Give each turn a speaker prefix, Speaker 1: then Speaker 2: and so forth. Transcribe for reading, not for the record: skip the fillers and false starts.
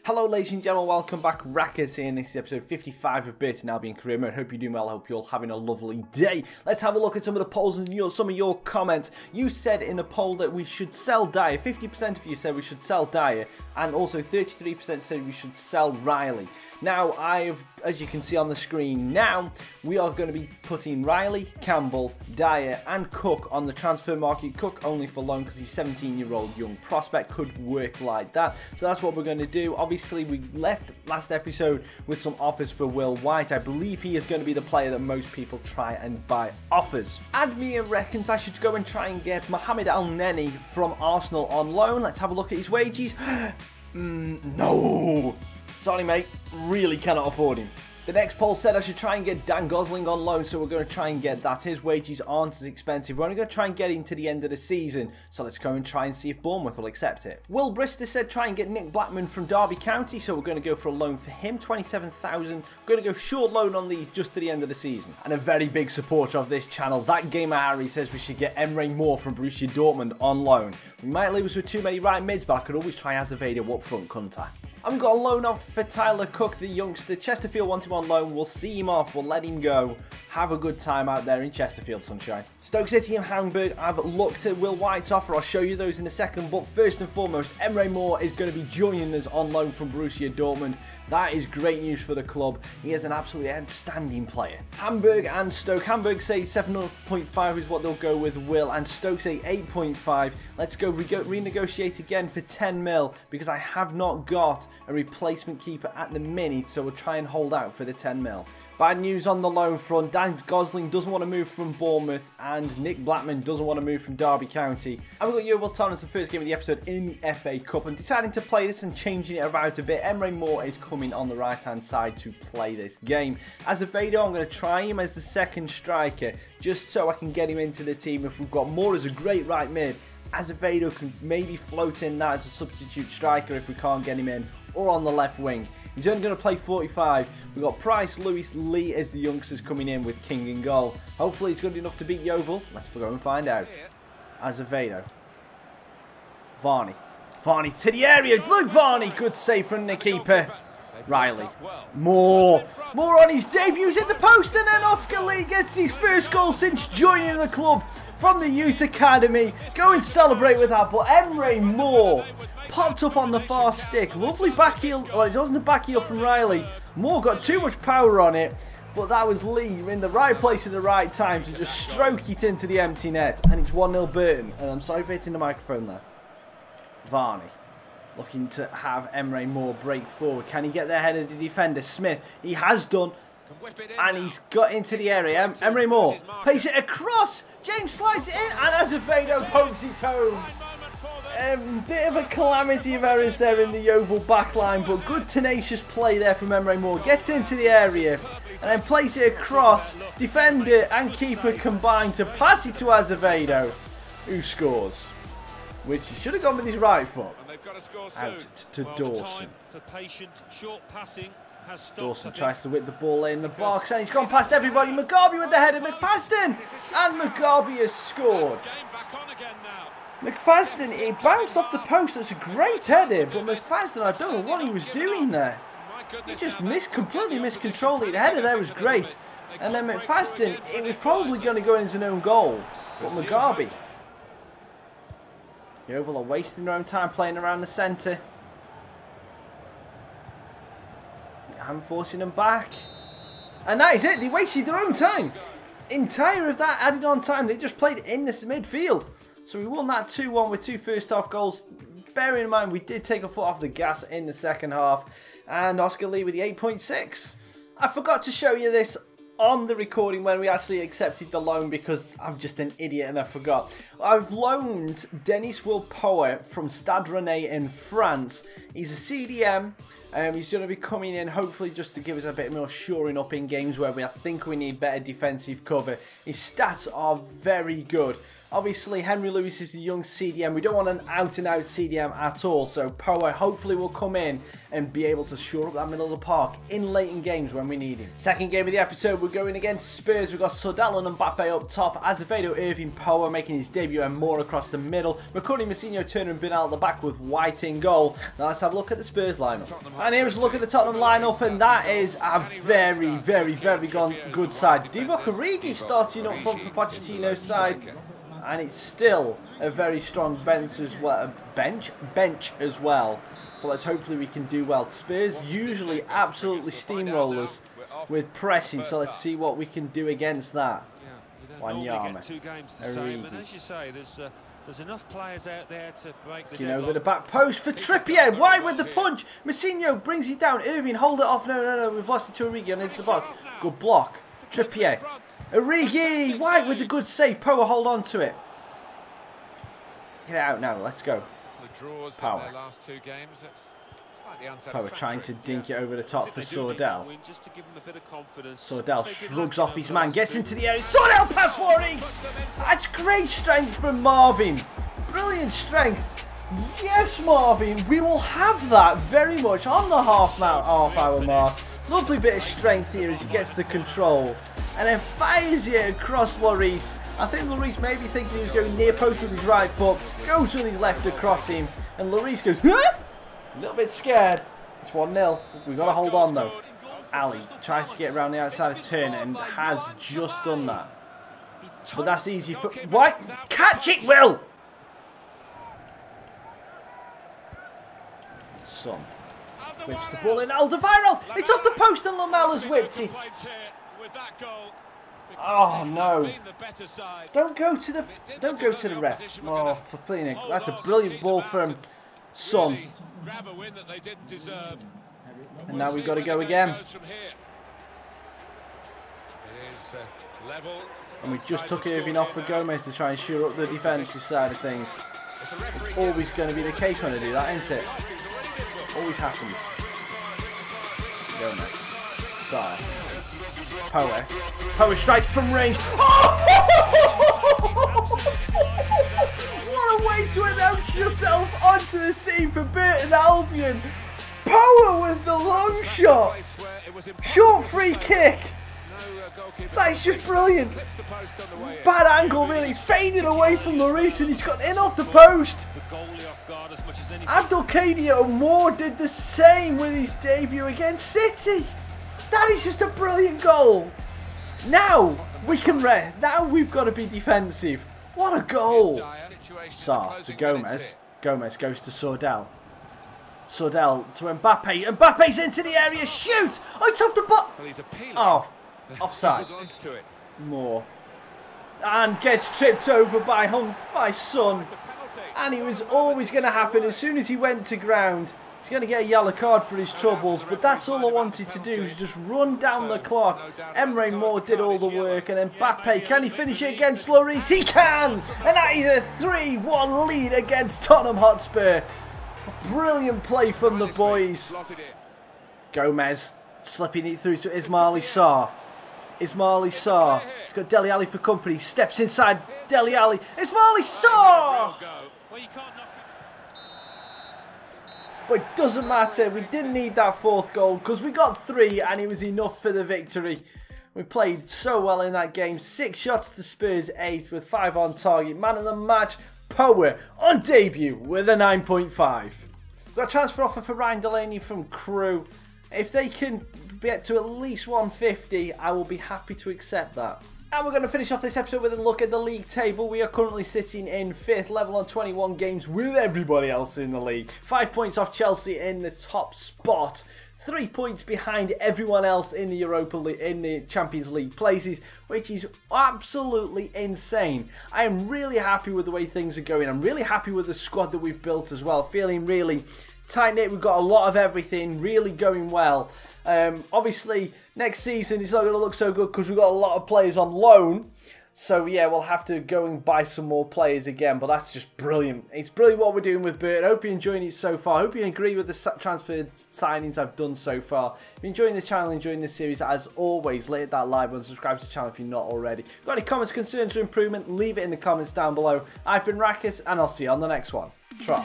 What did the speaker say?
Speaker 1: Hello ladies and gentlemen, welcome back. Raccas here, and this is episode 55 of BURTON Albion Career Mode. Hope you're doing well, hope you're all having a lovely day. Let's have a look at some of the polls and some of your comments. You said in the poll that we should sell Dyer. 50% of you said we should sell Dyer, and also 33% said we should sell Riley. Now, as you can see on the screen now, we are going to be putting Riley, Campbell, Dyer and Cook on the transfer market. Cook only for loan because he's a 17-year-old young prospect, could work like that. So that's what we're going to do. Obviously, we left last episode with some offers for Will White. I believe he is going to be the player that most people try and buy offers. Admir reckons I should go and try and get Mohamed El-Neni from Arsenal on loan. Let's have a look at his wages. No. Sorry mate, really cannot afford him. The next poll said I should try and get Dan Gosling on loan, so we're going to try and get that. His wages aren't as expensive. We're only going to try and get him to the end of the season, so let's go and try and see if Bournemouth will accept it. Will Brister said try and get Nick Blackman from Derby County, so we're going to go for a loan for him, 27,000. We're going to go short loan on these just to the end of the season. And a very big supporter of this channel, That Gamer Harry, says we should get Emre Moore from Borussia Dortmund on loan. We might leave us with too many right mids, but I could always try Azevedo up front, couldn't I? I've got a loan off for Tyler Cook, the youngster. Chesterfield wants him on loan. We'll see him off. We'll let him go. Have a good time out there in Chesterfield, sunshine. Stoke City and Hamburg. I've looked at Will White's offer. I'll show you those in a second. But first and foremost, Emre Moore is going to be joining us on loan from Borussia Dortmund. That is great news for the club. He is an absolutely outstanding player. Hamburg and Stoke. Hamburg say 7.5 is what they'll go with Will. And Stoke say 8.5. Let's go renegotiate again for 10 mil because I have not got a replacement keeper at the minute, so we'll try and hold out for the 10 mil. Bad news on the loan front. Dan Gosling doesn't want to move from Bournemouth, and Nick Blackman doesn't want to move from Derby County. And we've got Yeovil Town as the first game of the episode in the FA Cup. I'm deciding to play this and changing it about a bit. Emre Moore is coming on the right-hand side to play this game. Azevedo, I'm going to try him as the second striker, just so I can get him into the team. If we've got Moore as a great right mid, Azevedo can maybe float in that as a substitute striker if we can't get him in, or on the left wing. He's only going to play 45. We've got Price, Lewis, Lee as the youngsters coming in with King in goal. Hopefully it's good enough to beat Yeovil. Let's go and find out. Azevedo. Varney. Varney to the area. Look, Varney. Good save from the keeper. Riley. Moore on his debuts at the post, and then Oscar Lee gets his first goal since joining the club from the youth academy. Go and celebrate with that. But Emre Moore popped up on the far stick. Lovely back heel. Well, it wasn't a back heel from Riley. Moore got too much power on it, but that was Lee in the right place at the right time to just stroke it into the empty net. And it's 1-0 Burton. And I'm sorry for hitting the microphone there. Varney. Looking to have Emre Moore break forward. Can he get there ahead of the defender? Smith. He has done. And he's got into the area. Emre Moore plays it across. James slides it in. And Azevedo pokes it home. Bit of a calamity of errors there in the Yeovil backline. But good tenacious play there from Emre Moore. Gets into the area. And then plays it across. Defender and keeper combine to pass it to Azevedo, who scores. Which he should have gone with his right foot. Out to Dawson. Dawson tries to whip the ball in the box, and he's gone past everybody. Mugabe with the header. McFadden, and Mugabe has scored. McFadden, he bounced off the post. It was a great header, but McFadden, I don't know what he was doing there. He just completely miscontrolled it. The header there was great, and then McFadden, it was probably going to go in as an own goal, but Mugabe. Yeovil are wasting their own time playing around the centre. I'm forcing them back. And that is it. They wasted their own time. Entire of that added on time. They just played in this midfield. So we won that 2-1 with 2 first half goals. Bearing in mind we did take a foot off the gas in the second half. And Oscar Lee with the 8.6. I forgot to show you this on the recording when we actually accepted the loan because I'm just an idiot and I forgot. I've loaned Denis Wilpoer from Stade Rennais in France. He's a CDM. He's going to be coming in hopefully just to give us a bit more shoring up in games where I think we need better defensive cover. His stats are very good. Obviously, Henry Lewis is a young CDM. We don't want an out-and-out CDM at all. So Power hopefully will come in and be able to shore up that middle of the park in late in games when we need him. Second game of the episode, we're going against Spurs. We've got Sordell and Mbappe up top. Azevedo, Irving, Power making his debut and more across the middle. McCurdy, Mousinho, Turner and Bernal at the back with White in goal. Now let's have a look at the Spurs lineup. And here's a look at the Tottenham lineup, and that is a very, very, very good side. Divock Origi starting up front for Pochettino's side. And it's still a very strong bench as well. Bench as well. So let's hopefully we can do well. Spurs usually absolutely steamrollers with pressing. So let's see what we can do against that. Wanyama.
Speaker 2: There's enough players out there to break the
Speaker 1: over the back post for Trippier. Wide with the punch. Mousinho brings it down. Irving, hold it off. No. We've lost it to Origi and into the box. Good block. Trippier. Origi, White with the good save. Power, hold on to it. Get it out now. Let's go. Power. Power trying to dink it over the top for Sordell. Sordell shrugs off his man, gets into the area. Sordell pass for Reese. That's great strength from Marvin. Brilliant strength. Yes, Marvin. We will have that very much on the half-hour mark. Lovely bit of strength here as he gets the control. And then fires it across Lloris. I think Lloris may be thinking he was going near post with his right foot. Goes with his left across him. And Lloris goes, what? A little bit scared. It's 1-0. We've got to hold on though. Ali tries to get around the outside of Turner and has just done that. But that's easy for White. Catch it, Will! Son. Whips the ball in. Alderweireld! It's off the post and Lamella's whipped it. Oh no! Don't go to the ref. Oh, flipping it! That's a brilliant ball from Son. And now we've got to go again. And we just took Irving off for Gomez to try and shore up the defensive side of things. It's always going to be the case when I do that, isn't it? Always happens. Gomez. Sarr. Power strike from range. Oh! What a way to announce yourself onto the scene for Burton Albion. Power with the long shot. Short free kick. That is just brilliant. Bad angle really. He's faded away from Lloris and he's got in off the post. Abdelkader Moore did the same with his debut against City. That is just a brilliant goal. Now we can rest. Now we've got to be defensive. What a goal. Sarr to Gomez. Gomez goes to Sordell. Sordell to Mbappe. Mbappe's into the area. Shoots. Oh, it's off the oh, offside. Moore. And gets tripped over by Son. And it was always going to happen as soon as he went to ground. He's going to get a yellow card for his troubles, but that's all I wanted to do, was just run down the clock. Emre Moore did all the work, and then Mbappe, can he finish it against Lloris? He can! And that is a 3-1 lead against Tottenham Hotspur. Brilliant play from the boys. Gomez slipping it through to Ismaili Sarr. Ismaili Sarr. He's got Dele Alli for company. Steps inside Dele Alli. Ismaili Sarr! But it doesn't matter. We didn't need that fourth goal because we got 3 and it was enough for the victory. We played so well in that game. 6 shots to Spurs 8 with 5 on target. Man of the match, Power on debut with a 9.5. We've got a transfer offer for Ryan Delaney from Crewe. If they can get to at least 150, I will be happy to accept that. And we're going to finish off this episode with a look at the league table. We are currently sitting in 5th, level on 21 games with everybody else in the league. 5 points off Chelsea in the top spot. 3 points behind everyone else in the Europa League, in the Champions League places, which is absolutely insane. I am really happy with the way things are going. I'm really happy with the squad that we've built as well. Feeling really tight-knit. We've got a lot of everything really going well. Obviously, next season it's not going to look so good because we've got a lot of players on loan. So yeah, we'll have to go and buy some more players again, but that's just brilliant. It's brilliant what we're doing with Burton. I hope you're enjoying it so far. I hope you agree with the transfer signings I've done so far. If you're enjoying the channel, enjoying this series, as always, hit that like button, subscribe to the channel if you're not already. Got any comments, concerns or improvement, leave it in the comments down below. I've been Raccas, and I'll see you on the next one. Trot.